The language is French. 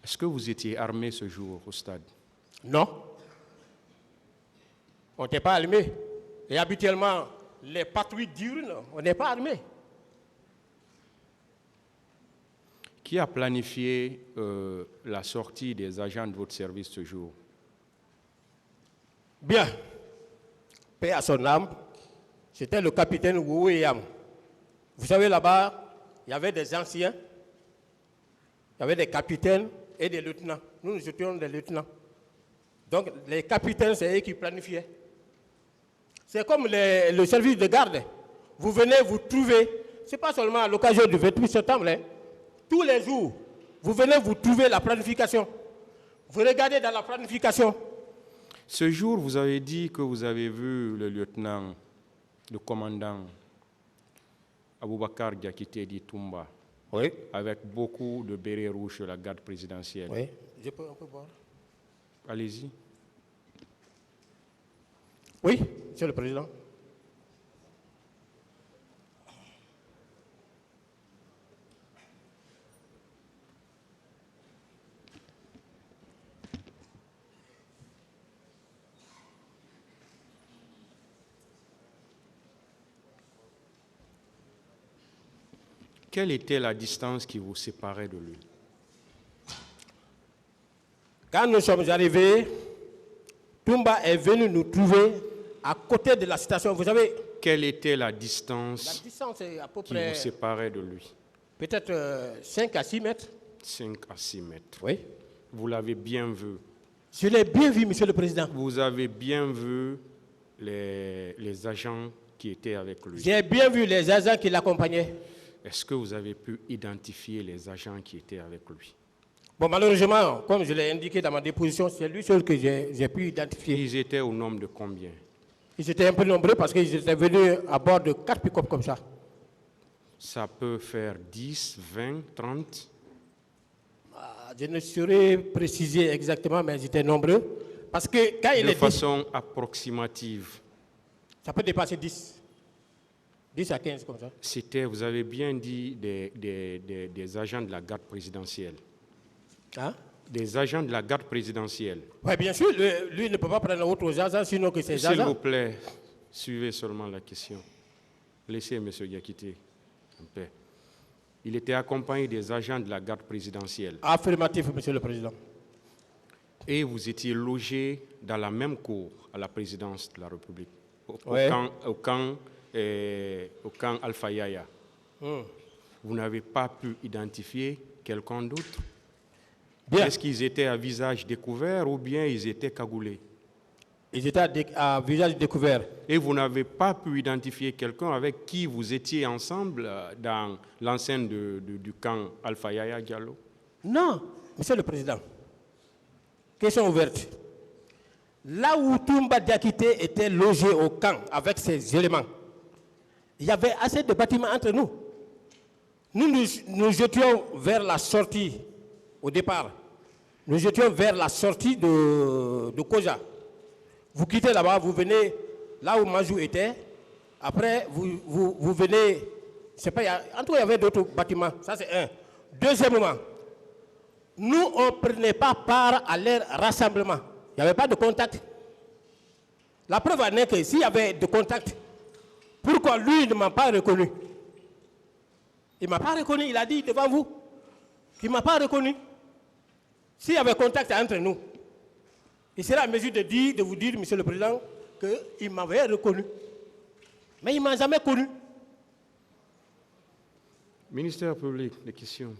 Est-ce que vous étiez armé ce jour au stade? Non. On n'était pas armé. Et habituellement, les patrouilles diurnes, on n'est pas armé. Qui a planifié la sortie des agents de votre service ce jour? Bien. Paix à son âme. C'était le capitaine Wouéam. Vous savez, là-bas, il y avait des anciens, il y avait des capitaines et des lieutenants. Nous étions des lieutenants. Donc, les capitaines, c'est eux qui planifiaient. C'est comme le service de garde. Vous venez, vous trouvez, ce n'est pas seulement à l'occasion du 28 septembre, hein. Tous les jours, vous venez, vous trouvez la planification. Vous regardez dans la planification. Ce jour, vous avez dit que vous avez vu le lieutenant, le commandant Aboubakar Diakité Toumba, oui, avec beaucoup de bérets rouges de la garde présidentielle. Oui, je peux un peu voir. Allez-y. Oui, Monsieur le Président. Quelle était la distance qui vous séparait de lui? Quand nous sommes arrivés, Toumba est venu nous trouver à côté de la station. Vous savez, quelle était la distance est à peu qui près vous séparait de lui? Peut-être 5 à 6 mètres. 5 à 6 mètres. Oui. Vous l'avez bien vu? Je l'ai bien vu, Monsieur le Président. Vous avez bien vu les agents qui étaient avec lui? J'ai bien vu les agents qui l'accompagnaient. Est-ce que vous avez pu identifier les agents qui étaient avec lui? Bon, malheureusement, comme je l'ai indiqué dans ma déposition, c'est lui seul que j'ai pu identifier. Ils étaient au nombre de combien? Ils étaient un peu nombreux parce qu'ils étaient venus à bord de 4 pick-up comme ça. Ça peut faire 10, 20, 30? Je ne saurais préciser exactement, mais ils étaient nombreux. Parce que quand il est de façon approximative. Ça peut dépasser 10. 10 à 15 comme ça. C'était, vous avez bien dit, des agents de la garde présidentielle. Hein? Des agents de la garde présidentielle. Oui, bien sûr, lui ne peut pas prendre autres agents, sinon que ses agents. S'il vous plaît, suivez seulement la question. Laissez M. Diakité en paix. Il était accompagné des agents de la garde présidentielle. Affirmatif, Monsieur le Président. Et vous étiez logé dans la même cour à la présidence de la République, au camp Alpha Yaya. Vous n'avez pas pu identifier quelqu'un d'autre? Est-ce qu'ils étaient à visage découvert ou bien ils étaient cagoulés? Ils étaient à visage découvert. Et vous n'avez pas pu identifier quelqu'un avec qui vous étiez ensemble dans l'enceinte du camp Alpha Yaya Diallo? Non, Monsieur le Président. Question ouverte. Là où Toumba Diakité était logé au camp avec ses éléments, il y avait assez de bâtiments entre nous. Nous étions vers la sortie, au départ. Nous étions vers la sortie de Koja. Vous quittez là-bas, vous venez là où Majou était. Après, vous venez, je sais pas, en tout cas, il y avait d'autres bâtiments. Ça, c'est un. Deuxièmement, nous, on ne prenait pas part à leur rassemblement. Il n'y avait pas de contact. La preuve en est que s'il y avait de contact, pourquoi lui ne m'a pas reconnu? Il ne m'a pas reconnu, il a dit devant vous qu'il ne m'a pas reconnu. S'il y avait contact entre nous, il serait en mesure de vous dire, Monsieur le Président, qu'il m'avait reconnu. Mais il ne m'a jamais connu. Ministère public, des questions.